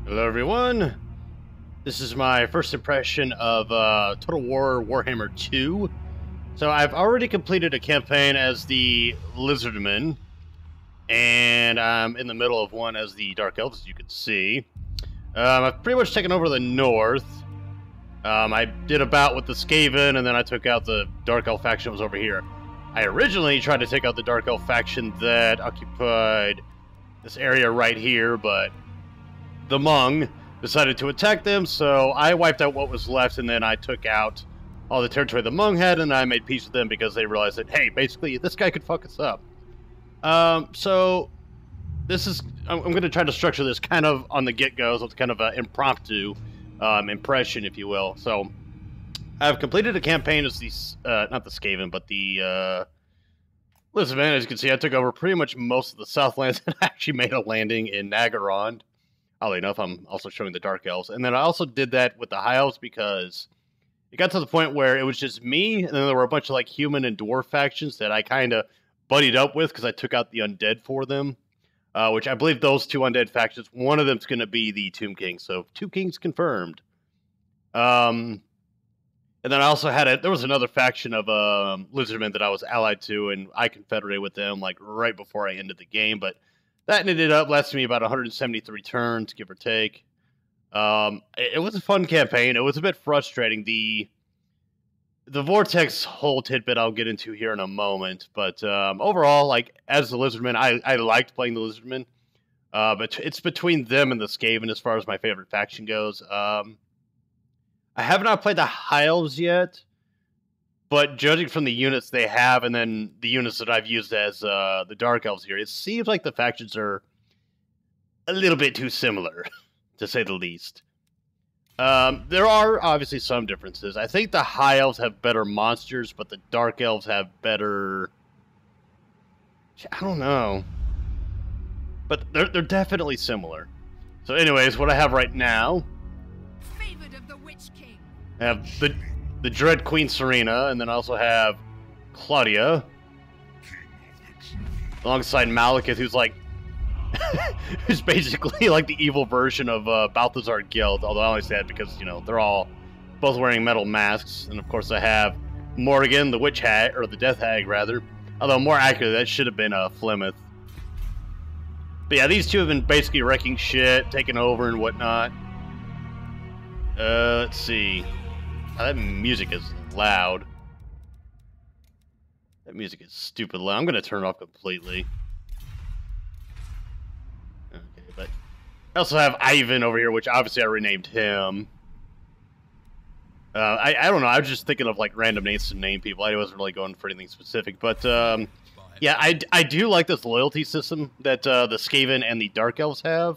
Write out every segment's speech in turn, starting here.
Hello everyone, this is my first impression of Total War Warhammer 2. So I've already completed a campaign as the Lizardman, and I'm in the middle of one as the Dark Elves, as you can see. I've pretty much taken over the north. I did a bout with the Skaven, and then I took out the Dark Elf faction that was over here. I originally tried to take out the Dark Elf faction that occupied this area right here, but the Hmong decided to attack them, so I wiped out what was left, and then I took out all the territory the Hmong had, and I made peace with them because they realized that, hey, basically, this guy could fuck us up. So this is, I'm going to try to structure this kind of on the get-go, so it's kind of an impromptu impression, if you will. So I've completed a campaign as the, not the Skaven, but the Lizardman. As you can see, I took over pretty much most of the Southlands and actually made a landing in Nagaron. Oddly enough, I'm also showing the Dark Elves. And then I also did that with the High Elves because it got to the point where it was just me, and then there were a bunch of like human and dwarf factions that I kind of buddied up with because I took out the undead for them, which I believe those two undead factions, one of them's going to be the Tomb King. So 2 kings confirmed. And then I also had there was another faction of Lizardmen that I was allied to, and I confederated with them like right before I ended the game, but that ended up lasting me about 173 turns, give or take. It was a fun campaign. It was a bit frustrating. The Vortex whole tidbit I'll get into here in a moment. But overall, like, as the Lizardman, I liked playing the Lizardman. But it's between them and the Skaven as far as my favorite faction goes. I have not played the High Elves yet. But judging from the units they have, and then the units that I've used as the Dark Elves here, it seems like the factions are a little bit too similar, to say the least. There are obviously some differences. I think the High Elves have better monsters, but the Dark Elves have better... I don't know. But they're definitely similar. So anyways, what I have right now... Favored of the Witch King. I have the Dread Queen Serena, and then I also have Claudia, alongside Malekith, who's like, who's basically like the evil version of Balthazar Guild, although I only say that because, you know, they're all both wearing metal masks. And of course I have Morrigan, the Witch Hag, or the Death Hag, rather. Although more accurately, that should have been Flemeth. But yeah, these two have been basically wrecking shit, taking over and whatnot. Let's see. Oh, that music is loud. That music is stupid loud. I'm going to turn it off completely. Okay, but I also have Ivan over here, which obviously I renamed him. I don't know. I was just thinking of like random names to name people. I wasn't really going for anything specific. But yeah, I do like this loyalty system that the Skaven and the Dark Elves have.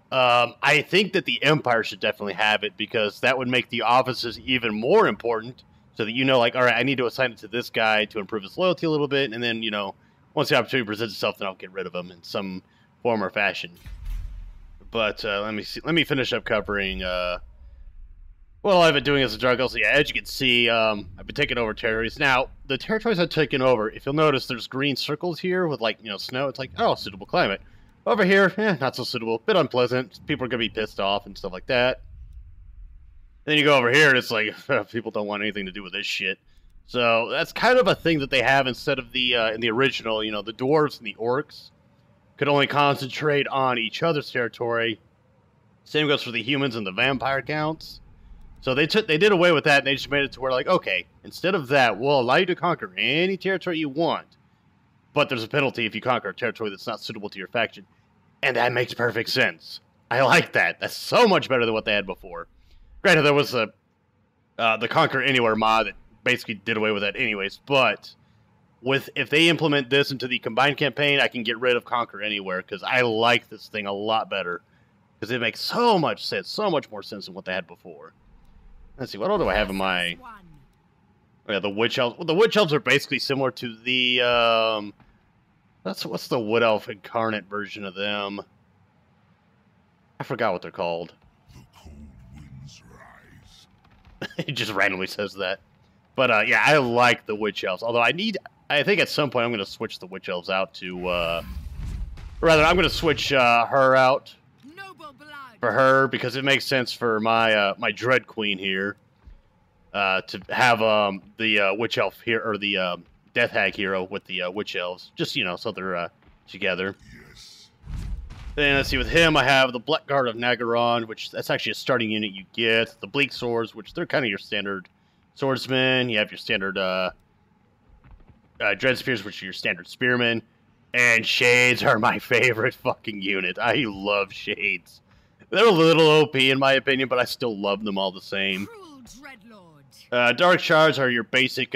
I think that the Empire should definitely have it because that would make the offices even more important so that you know, like, all right, I need to assign it to this guy to improve his loyalty a little bit, and then, you know, once the opportunity presents itself, then I'll get rid of him in some form or fashion. But let me see. Let me finish up covering what I've been doing as a Dark Elf. So yeah, as you can see, I've been taking over territories. Now, the territories I've taken over, if you'll notice, there's green circles here with, like, you know, snow. It's like, oh, suitable climate. Over here, not so suitable. Bit unpleasant. People are going to be pissed off and stuff like that. Then you go over here, and it's like, people don't want anything to do with this shit. So that's kind of a thing that they have instead of the, in the original, you know, the dwarves and the orcs could only concentrate on each other's territory. Same goes for the humans and the vampire counts. So they did away with that, and they just made it to where, like, okay, instead of that, we'll allow you to conquer any territory you want. But there's a penalty if you conquer a territory that's not suitable to your faction. And that makes perfect sense. I like that. That's so much better than what they had before. Granted, there was the Conquer Anywhere mod that basically did away with that anyways. But if they implement this into the combined campaign, I can get rid of Conquer Anywhere because I like this thing a lot better. Because it makes so much sense, so much more sense than what they had before. Let's see, what all do I have in my... Oh yeah, the Witch Elves. Well, the Witch Elves are basically similar to the... What's the Wood Elf incarnate version of them? I forgot what they're called. The cold winds rise. He just randomly says that. But yeah, I like the Witch Elves. Although I think at some point I'm going to switch the Witch Elves out to... rather, I'm going to switch her out. Noble blood. for her, because it makes sense for my my Dread Queen here to have the Witch Elf here, or the Death Hag hero with the Witch Elves, just, you know, so they're together. Yes. Then let's see, with him I have the Blackguard of Nagaron, which that's actually a starting unit you get. The Bleak Swords, which they're kind of your standard swordsmen. You have your standard Dread Spears, which are your standard spearmen. And Shades are my favorite fucking unit. I love Shades. They're a little OP in my opinion, but I still love them all the same. Cruel Dreadlord. Dark Shards are your basic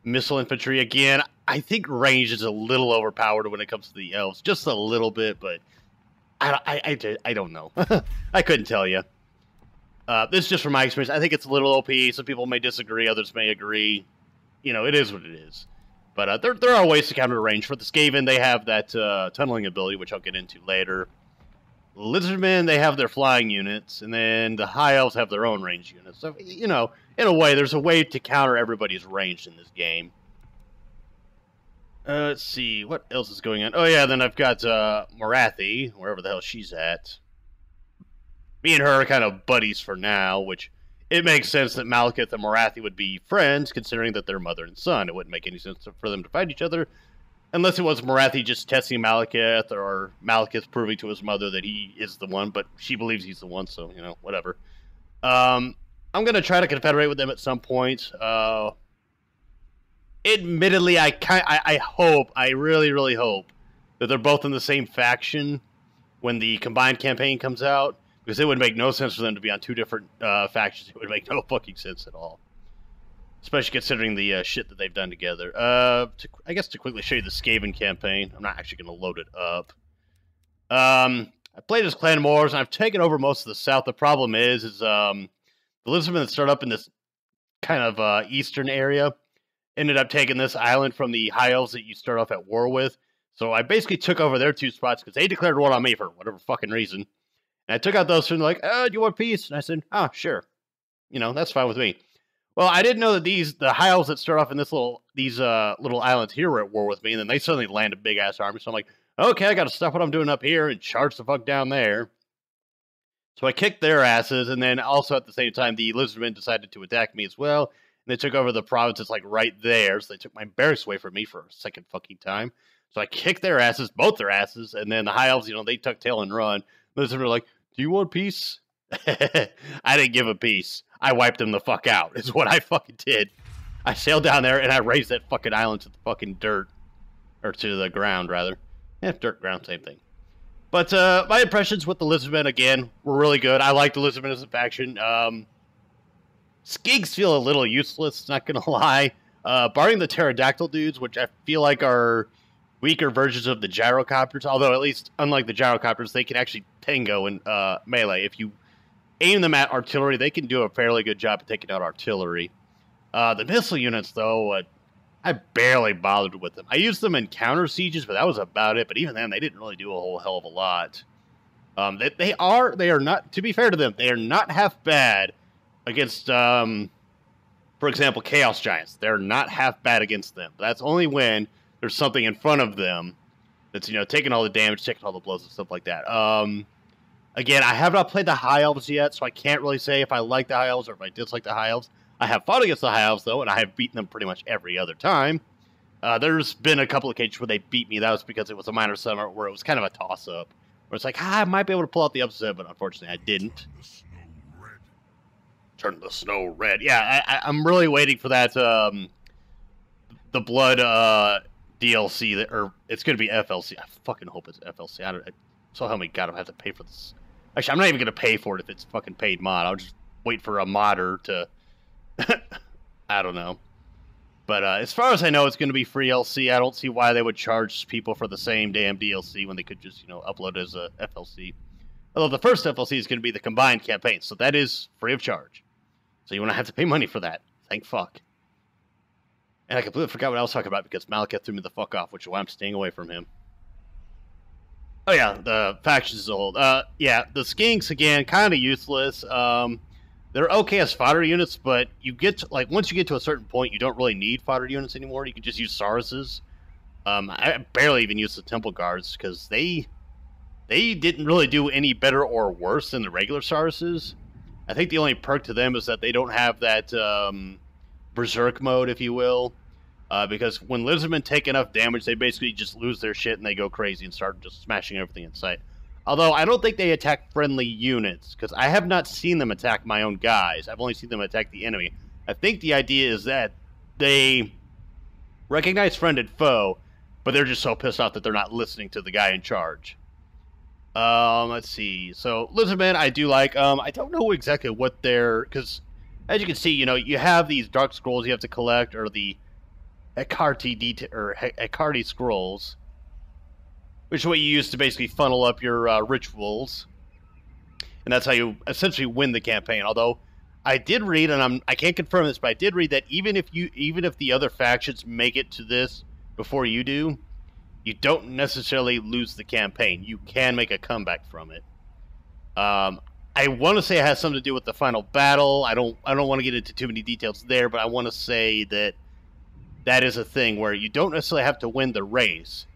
missile infantry. Again, I think range is a little overpowered when it comes to the elves. Just a little bit, but I don't know. I couldn't tell you. This is just from my experience. I think it's a little OP. Some people may disagree. Others may agree. You know, it is what it is. But there are ways to counter range. For the Skaven, they have that tunneling ability, which I'll get into later. Lizardmen, they have their flying units. And then the High Elves have their own range units. So, you know, in a way, there's a way to counter everybody's range in this game. Let's see, what else is going on? Oh yeah, then I've got Morathi, wherever the hell she's at. Me and her are kind of buddies for now, which it makes sense that Malekith and Morathi would be friends, considering that they're mother and son. It wouldn't make any sense for them to fight each other, unless it was Morathi just testing Malekith, or Malekith proving to his mother that he is the one, but she believes he's the one, so, you know, whatever. I'm going to try to confederate with them at some point. Admittedly, I hope, I really hope that they're both in the same faction when the combined campaign comes out, because it would make no sense for them to be on two different factions. It would make no fucking sense at all, especially considering the shit that they've done together. I guess to quickly show you the Skaven campaign, I'm not actually going to load it up. I played as Clan Moors, and I've taken over most of the south. The problem is the Lizardmen that start up in this kind of eastern area ended up taking this island from the High Elves that you start off at war with. So I basically took over their two spots because they declared war on me for whatever fucking reason. And I took out those two and they're like, oh, do you want peace? And I said, oh, sure. You know, that's fine with me. Well, I didn't know that the High Elves that start off in these little islands here were at war with me, and then they suddenly land a big-ass army. So I'm like, okay, I got to stop what I'm doing up here and charge the fuck down there. So I kicked their asses, and then also at the same time, the Lizardmen decided to attack me as well. And they took over the provinces, like, right there. So they took my barracks away from me for a second fucking time. So I kicked their asses, both their asses. And then the High Elves, you know, they tuck tail and run. Lizardmen were like, do you want peace? I didn't give a peace. I wiped them the fuck out, is what I fucking did. I sailed down there, and I raised that fucking island to the fucking dirt. Or to the ground, rather. Yeah, dirt, ground, same thing. But my impressions with the Lizardmen, again, were really good. I like the Lizardmen as a faction. Skigs feel a little useless, not gonna lie. Barring the pterodactyl dudes, which I feel like are weaker versions of the gyrocopters, although at least, unlike the gyrocopters, they can actually tango in melee. If you aim them at artillery, they can do a fairly good job of taking out artillery. The missile units, though, I barely bothered with them. I used them in counter sieges, but that was about it. But even then, they didn't really do a whole hell of a lot. They are not, to be fair to them, they are not half bad against, for example, Chaos Giants. They're not half bad against them. But that's only when there's something in front of them that's, you know, taking all the damage, taking all the blows and stuff like that. Again, I have not played the High Elves yet, so I can't really say if I like the High Elves or if I dislike the High Elves. I have fought against the High Elves, though, and I have beaten them pretty much every other time. There's been a couple of occasions where they beat me. That was because it was a minor summit where it was kind of a toss-up. Where it's like, I might be able to pull out the upset, but unfortunately I didn't. Turn the snow red. Yeah, I'm really waiting for that, the Blood DLC, or it's going to be FLC. I fucking hope it's FLC. So help me God, I have to pay for this. Actually, I'm not even going to pay for it if it's fucking paid mod. I'll just wait for a modder to... I don't know. But as far as I know, it's going to be free LC. I don't see why they would charge people for the same damn DLC when they could just, you know, upload it as a FLC. Although the first FLC is going to be the combined campaign, so that is free of charge. So you won't have to pay money for that. Thank fuck. And I completely forgot what I was talking about because Malekith threw me the fuck off, which is why I'm staying away from him. Oh yeah, the factions as a whole. Yeah, the Skinks, again, kind of useless. They're okay as fodder units, but you get to, like, once you get to a certain point, you don't really need fodder units anymore. You can just use Sauruses. I barely even use the Temple Guards because they they didn't really do any better or worse than the regular Sarses. I think the only perk to them is that they don't have that berserk mode, if you will. Because when lizardmen take enough damage, they basically just lose their shit and they go crazy and start just smashing everything in sight. Although, I don't think they attack friendly units, because I have not seen them attack my own guys. I've only seen them attack the enemy. I think the idea is that they recognize friend and foe, but they're just so pissed off that they're not listening to the guy in charge. Let's see. So, Lizardmen, I do like. I don't know exactly what they're... Because, as you can see, you have these dark scrolls you have to collect, or the Hekarti scrolls, which is what you use to basically funnel up your rituals. And that's how you essentially win the campaign. Although, I did read, and I can't confirm this, but I did read that even if the other factions make it to this before you do, you don't necessarily lose the campaign. You can make a comeback from it. I want to say it has something to do with the final battle. I don't want to get into too many details there, but I want to say that is a thing where you don't necessarily have to win the race.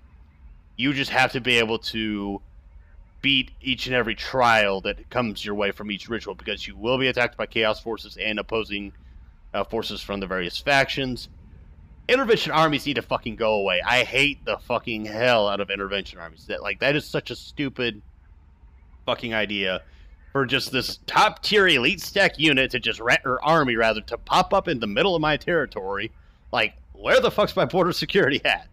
You just have to be able to beat each and every trial that comes your way from each ritual, because you will be attacked by chaos forces and opposing forces from the various factions. Intervention armies need to fucking go away. I hate the fucking hell out of intervention armies. That is such a stupid fucking idea for just this top tier elite stack unit to just army rather to pop up in the middle of my territory. Like, where the fuck's my border security at?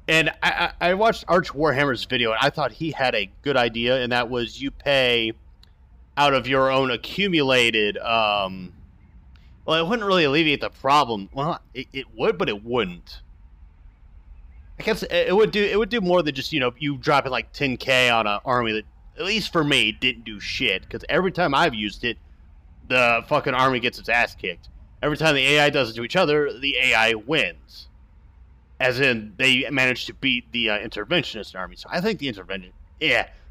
And I watched Arch Warhammer's video, and I thought he had a good idea, and that was you pay out of your own accumulated. Well, it wouldn't really alleviate the problem. Well, it would, but it wouldn't. I guess it would do more than just, you dropping like 10k on an army that, at least for me, didn't do shit. Because every time I've used it, the fucking army gets its ass kicked. Every time the AI does it to each other, the AI wins. As in, they manage to beat the interventionist army. So I think the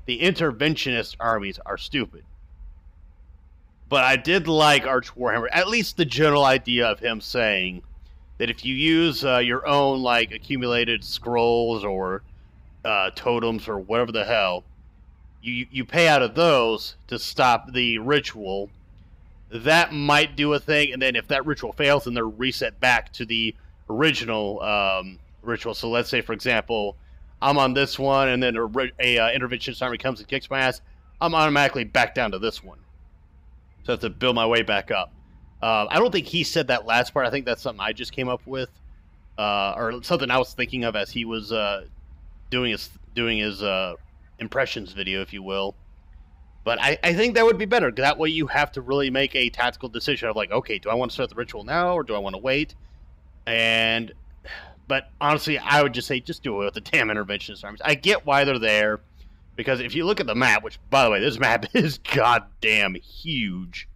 interventionist armies are stupid. But I did like Arch Warhammer, at least the general idea of him saying that if you use your own accumulated scrolls or totems or whatever the hell, you pay out of those to stop the ritual. That might do a thing, and then if that ritual fails, then they're reset back to the original ritual. So let's say, for example, I'm on this one, and then a interventionist army comes and kicks my ass. I'm automatically back down to this one. So I have to build my way back up. I don't think he said that last part. I think that's something I just came up with, or something I was thinking of as he was doing his impressions video, if you will. But I think that would be better. That way you have to really make a tactical decision of okay, do I want to start the ritual now or do I want to wait? But honestly, I would just say just do it with the damn interventionist armies. I get why they're there. Because if you look at the map, which, by the way, this map is goddamn huge.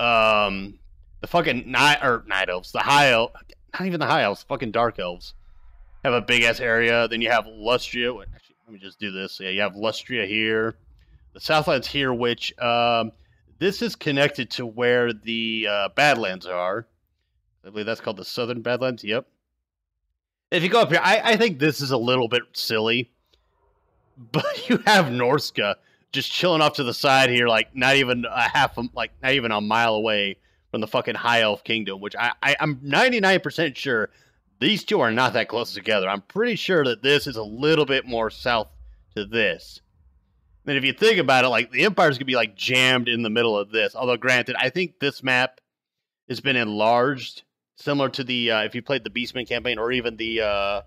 The fucking night elves, the high elves, not even the high elves, fucking dark elves, have a big ass area. Then you have Lustria. Actually, let me just do this. Yeah, you have Lustria here. The Southlands here, which this is connected to where the Badlands are. I believe that's called the Southern Badlands. Yep. If you go up here, I think this is a little bit silly. But you have Norska just chilling off to the side here, not even a mile away from the fucking High Elf Kingdom, which I'm 99% sure these two are not that close together. I'm pretty sure that this is a little bit more south to this. And if you think about it, the Empire's gonna be jammed in the middle of this. Although, granted, I think this map has been enlarged, similar to the if you played the Beastman campaign or even the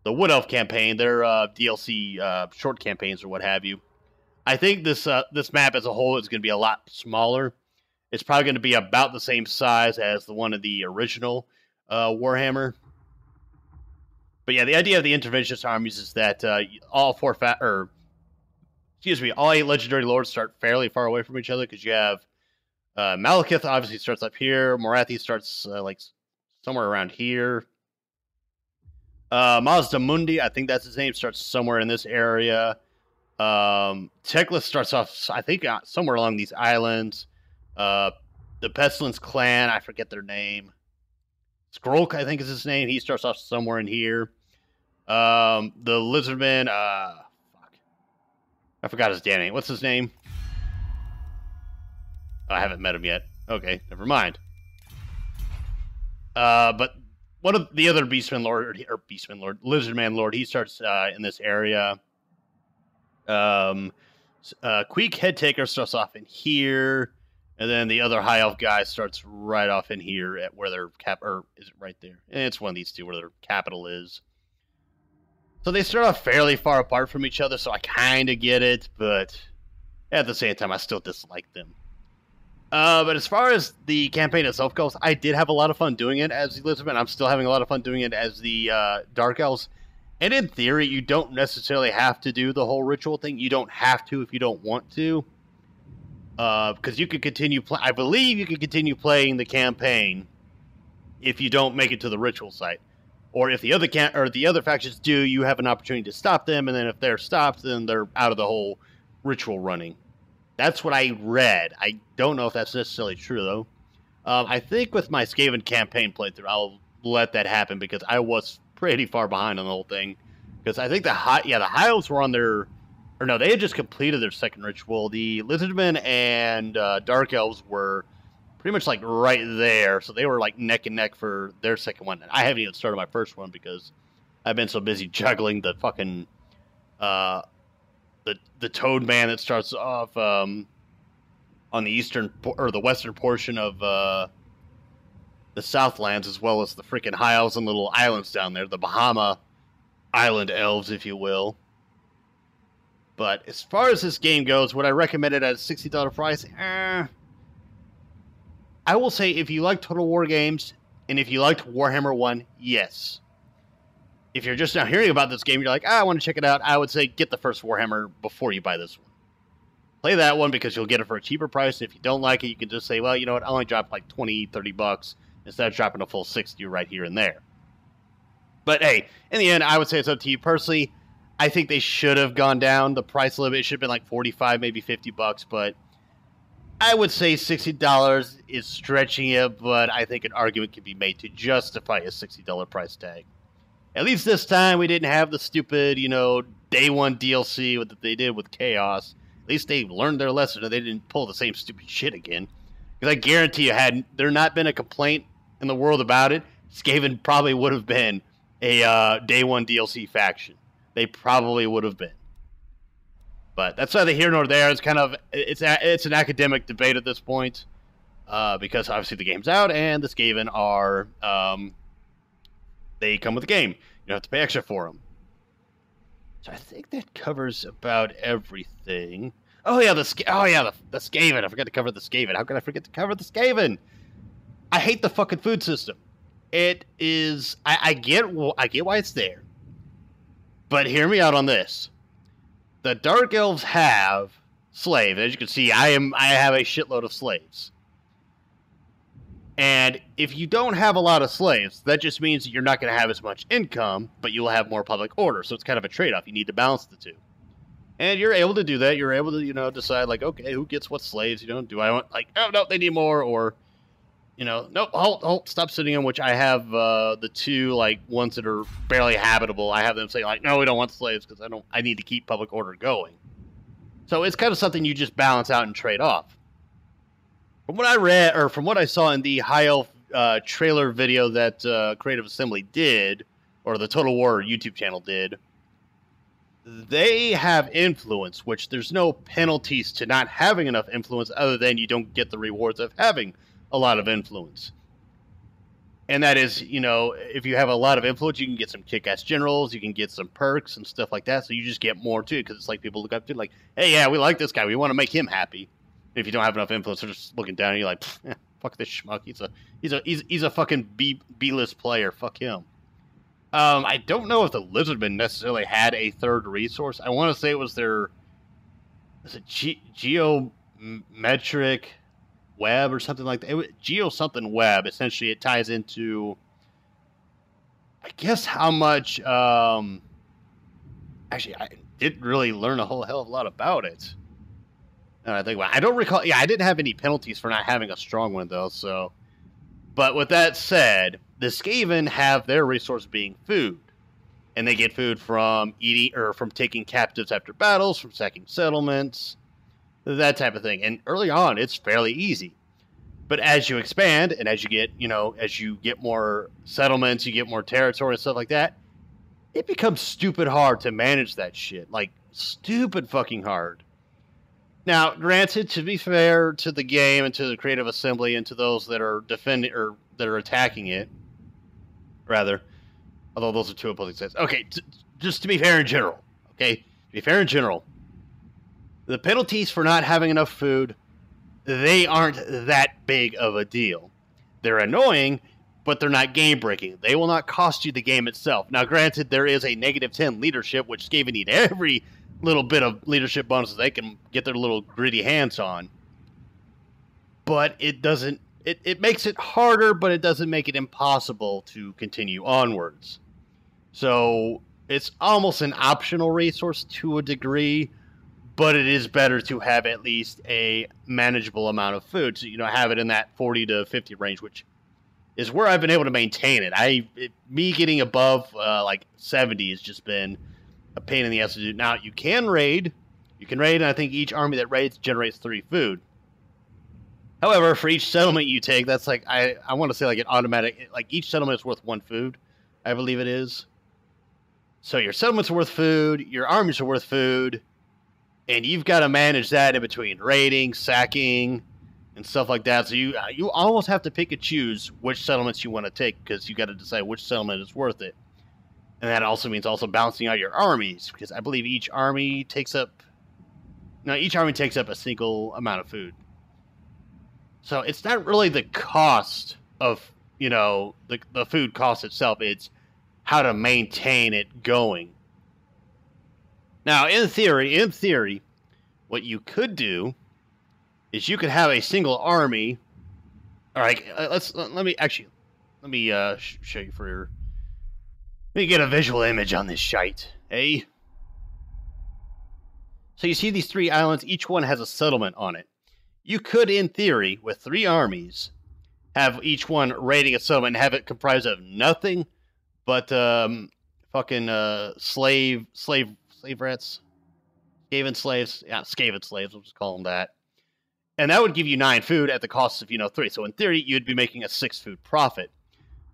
Wood Elf campaign, their DLC short campaigns or what have you. I think this map as a whole is going to be a lot smaller. It's probably going to be about the same size as the one of the original Warhammer. But yeah, the idea of the interventionist armies is that all all 8 legendary lords start fairly far away from each other, because you have Malekith obviously starts up here. Morathi starts somewhere around here. Mazda Mundi, I think that's his name, starts somewhere in this area. Tekla starts off, I think, somewhere along these islands. The Pestilence clan, I forget their name. Skrolk, I think is his name. He starts off somewhere in here. The Lizardmen, I forgot his damn name. What's his name? Oh, I haven't met him yet. Okay, never mind. But one of the other Lizardman Lord, he starts in this area. Queek Headtaker starts off in here, and then the other High Elf guy starts right off in here at where their or is it right there? It's one of these two where their capital is. So they start off fairly far apart from each other, so I kind of get it, but at the same time, I still dislike them. But as far as the campaign itself goes, I did have a lot of fun doing it as the Lizardman. I'm still having a lot of fun doing it as the Dark Elves. And in theory, you don't necessarily have to do the whole ritual thing. You don't have to if you don't want to. Because you could continue I believe you could continue playing the campaign if you don't make it to the ritual site. Or if the other factions do, you have an opportunity to stop them, and then if they're stopped, then they're out of the whole ritual running. That's what I read. I don't know if that's necessarily true, though. I think with my Skaven campaign playthrough, I'll let that happen, because I was pretty far behind on the whole thing. Because I think the High Elves were on their... Or no, they had just completed their second ritual. The Lizardmen and Dark Elves were pretty much like right there, so they were like neck and neck for their second one. And I haven't even started my first one because I've been so busy juggling the fucking the Toad Man that starts off on the eastern or the western portion of the Southlands, as well as the freaking High Elves and little islands down there, the Bahama Island Elves, if you will. But as far as this game goes, would I recommend it at a $60 price? I will say, if you like Total War games, and if you liked Warhammer 1, yes. If you're just now hearing about this game, you're like, I want to check it out, I would say get the first Warhammer before you buy this one. Play that one because you'll get it for a cheaper price. If you don't like it, you can just say, well, you know what, I only dropped like 20, 30 bucks instead of dropping a full 60 right here and there. But hey, in the end, I would say it's up to you. Personally, I think they should have gone down the price limit. It should have been like 45, maybe 50 bucks, but I would say $60 is stretching it, but I think an argument can be made to justify a $60 price tag. At least this time, we didn't have the stupid, day one DLC that they did with Chaos. At least they learned their lesson and they didn't pull the same stupid shit again. Because I guarantee you, had there not been a complaint in the world about it, Skaven probably would have been a day one DLC faction. They probably would have been. But that's neither here nor there. It's kind of it's an academic debate at this point, because obviously the game's out and the Skaven are they come with the game. You don't have to pay extra for them. So I think that covers about everything. Oh yeah, the Skaven. I forgot to cover the Skaven. How could I forget to cover the Skaven? I hate the fucking food system. It is. I get why it's there, but hear me out on this. The Dark Elves have slaves. As you can see, I have a shitload of slaves. And if you don't have a lot of slaves, that just means that you're not going to have as much income, but you'll have more public order. So it's kind of a trade-off. You need to balance the two. And you're able to do that. You're able to, decide, like, okay, who gets what slaves? Do I want, like, oh, no, they need more, or, nope, halt, stop sitting in, which I have the two, like, ones that are barely habitable. I have them say, like, no, we don't want slaves because I need to keep public order going. So it's kind of something you just balance out and trade off. From what I read, or from what I saw in the High Elf trailer video that Creative Assembly did, or the Total War YouTube channel did, they have influence, which there's no penalties to not having enough influence other than you don't get the rewards of having a lot of influence. And that is, if you have a lot of influence, you can get some kick-ass generals, you can get some perks and stuff like that, so you just get more too, because it's like people look up to, like, hey, yeah, we like this guy, we want to make him happy. If you don't have enough influence, they're just looking down and you're like, fuck this schmuck. He's a fucking B-list player. Fuck him. I don't know if the Lizardmen necessarily had a third resource. I want to say it was their geometric web or something like that. It was geo something web. Essentially, it ties into, I guess, how much. Actually, I didn't really learn a whole hell of a lot about it. I don't recall. Yeah, I didn't have any penalties for not having a strong one, though. So, but with that said, the Skaven have their resource being food. and they get food from eating or from taking captives after battles, from sacking settlements, that type of thing. And early on, it's fairly easy. But as you expand and as you get, as you get more settlements, you get more territory and stuff like that, it becomes stupid hard to manage that shit. Like, stupid fucking hard. Now, granted, to be fair to the game and to the creative assembly and to those that are defending or that are attacking it, rather, although those are two opposing sides. Okay, just to be fair in general, okay? To be fair in general, the penalties for not having enough food, they aren't that big of a deal. They're annoying, but they're not game-breaking. They will not cost you the game itself. Now, granted, there is a -10 leadership, which Skaven need every little bit of leadership bonuses they can get their little gritty hands on. But it doesn't... It makes it harder, but it doesn't make it impossible to continue onwards. So, it's almost an optional resource to a degree, but it is better to have at least a manageable amount of food. So, have it in that 40 to 50 range, which is where I've been able to maintain it. Me getting above, 70 has just been a pain in the ass to do. Now, you can raid, and I think each army that raids generates 3 food. However, for each settlement you take, that's like, I want to say like an automatic, like each settlement is worth 1 food, I believe it is. So your settlements are worth food, your armies are worth food, and you've got to manage that in between raiding, sacking, and stuff like that. So you almost have to pick and choose which settlements you want to take, because you got to decide which settlement is worth it. And that also means balancing out your armies, because I believe each army takes up a single amount of food. So it's not really the cost of, the food cost itself. It's how to maintain it going. Now, in theory, what you could do is you could have a single army. All right, let me show you for. Let me get a visual image on this shite, eh? So you see these 3 islands. Each one has a settlement on it. You could, in theory, with 3 armies, have each one raiding a settlement and have it comprised of nothing but slave rats, Skaven slaves. Yeah, Skaven slaves. We'll just call them that. And that would give you 9 food at the cost of 3. So in theory, you'd be making a 6 food profit.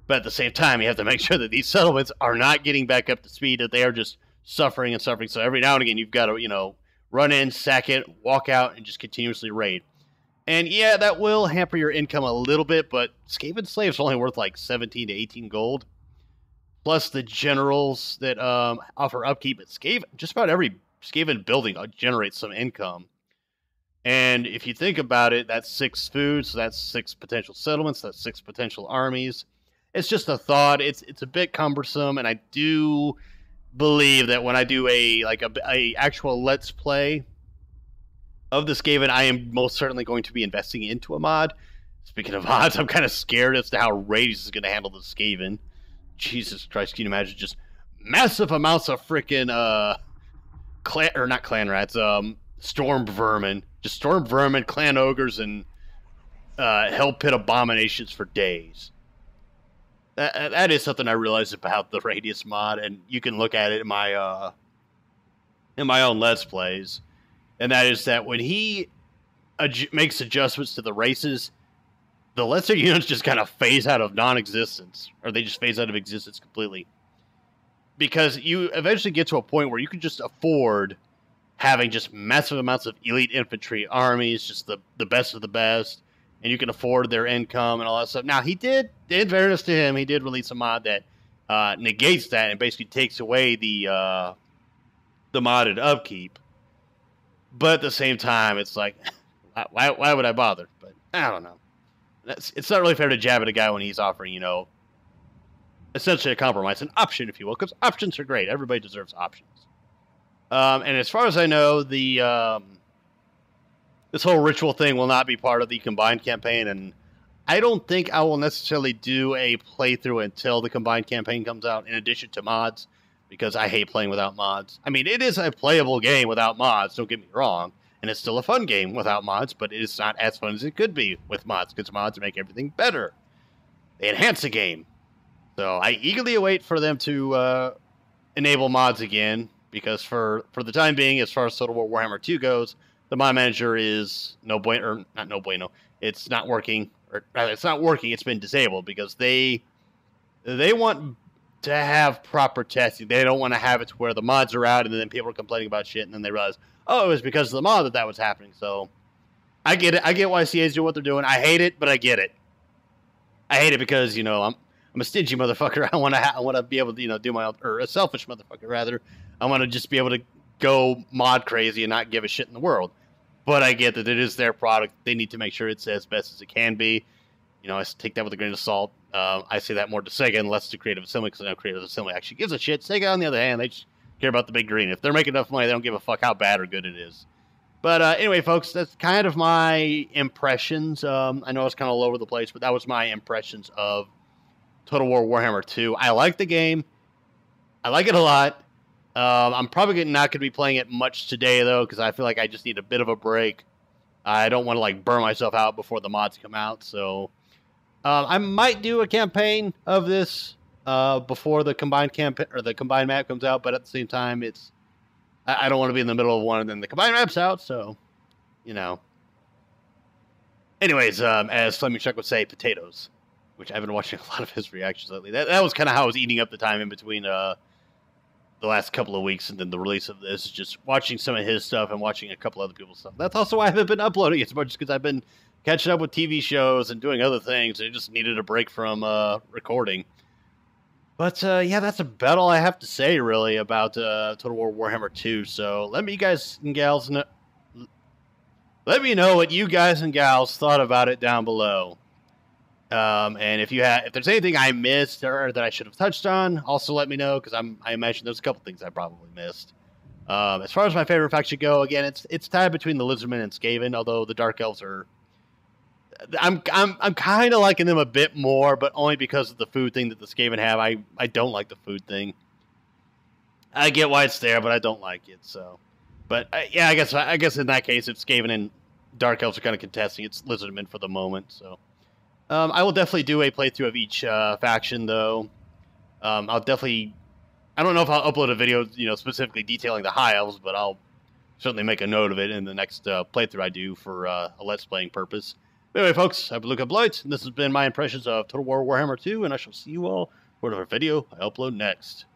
But at the same time, you have to make sure that these settlements are not getting back up to speed, that they are just suffering and suffering. So every now and again, you've got to run in, sack it, walk out, and just continuously raid. And yeah, that will hamper your income a little bit, but Skaven slaves are only worth like 17 to 18 gold. Plus the generals that offer upkeep. But just about every Skaven building generates some income. And if you think about it, that's 6 food, so that's 6 potential settlements, that's 6 potential armies. It's just a thought. It's a bit cumbersome, and I do believe that when I do a actual Let's Play of the Skaven, I am most certainly going to be investing into a mod. Speaking of mods, I'm kind of scared as to how Radius is going to handle the Skaven. Jesus Christ, can you imagine just massive amounts of freaking storm vermin. Just storm vermin, clan ogres, and hell pit abominations for days. That is something I realized about the Radius mod, and you can look at it in my own Let's Plays. And that is that when he makes adjustments to the races, the lesser units just kind of phase out of non-existence. Or they just phase out of existence completely. Because you eventually get to a point where you can just afford having just massive amounts of elite infantry armies, just the best of the best. And you can afford their income and all that stuff. Now, he did, in fairness to him, he did release a mod that negates that and basically takes away the modded upkeep. But at the same time, it's like, why would I bother? But I don't know. It's not really fair to jab at a guy when he's offering, essentially a compromise, an option, if you will, because options are great. Everybody deserves options. And as far as I know, this whole ritual thing will not be part of the combined campaign, and I don't think I will necessarily do a playthrough until the combined campaign comes out, in addition to mods. Because I hate playing without mods. I mean, it is a playable game without mods, don't get me wrong. And it's still a fun game without mods, but it is not as fun as it could be with mods, because mods make everything better. They enhance the game. So I eagerly await for them to enable mods again, because for the time being, as far as Total War Warhammer 2 goes, the mod manager is no bueno, or not no bueno. It's not working, or rather, it's not working. It's been disabled because they want to have proper testing. They don't want to have it to where the mods are out and then people are complaining about shit, and then they realize, oh, it was because of the mod that was happening. So I get it. I get why CA's doing what they're doing. I hate it, but I get it. I hate it because, you know, I'm a stingy motherfucker. I want to be able to, you know, do my own, or a selfish motherfucker rather. I want to just be able to go mod crazy and not give a shit in the world. But I get that it is their product. They need to make sure it's as best as it can be. You know, I take that with a grain of salt. I say that more to Sega and less to Creative Assembly, because I know Creative Assembly actually gives a shit. Sega, on the other hand, they just care about the big green. If they're making enough money, they don't give a fuck how bad or good it is. But anyway, folks, that's kind of my impressions. I know it's kind of all over the place, but that was my impressions of Total War Warhammer 2. I like the game. I like it a lot. I'm probably not going to be playing it much today, though, because I feel like I just need a bit of a break. I don't want to, like, burn myself out before the mods come out, so I might do a campaign of this before the combined campaign or the combined map comes out, but at the same time, I don't want to be in the middle of one and then the combined map's out, so, you know. Anyways, as Fleming Chuck would say, potatoes, which I've been watching a lot of his reactions lately. That was kind of how I was eating up the time in between the last couple of weeks and then the release of this, just watching some of his stuff and watching a couple other people's stuff. That's also why I haven't been uploading as much, because I've been catching up with TV shows and doing other things. I just needed a break from recording. But yeah, that's about all I have to say, really, about Total War Warhammer 2. So let me, guys and gals, let me know what you guys and gals thought about it down below. And if there's anything I missed or that I should have touched on, also let me know, because I imagine there's a couple things I probably missed. As far as my favorite faction go, again, it's tied between the Lizardmen and Skaven, although the Dark Elves are. I'm kind of liking them a bit more, but only because of the food thing that the Skaven have. I don't like the food thing. I get why it's there, but I don't like it. So, but yeah, I guess in that case, it's Skaven and Dark Elves are kind of contesting. It's Lizardmen for the moment. So, I will definitely do a playthrough of each faction, though. I'll definitely. I don't know if I'll upload a video, you know, specifically detailing the High Elves, but I'll certainly make a note of it in the next playthrough I do for a Let's Playing purpose. But anyway, folks, I've been Luke Blight, and this has been my impressions of Total War Warhammer 2, and I shall see you all for another video I upload next.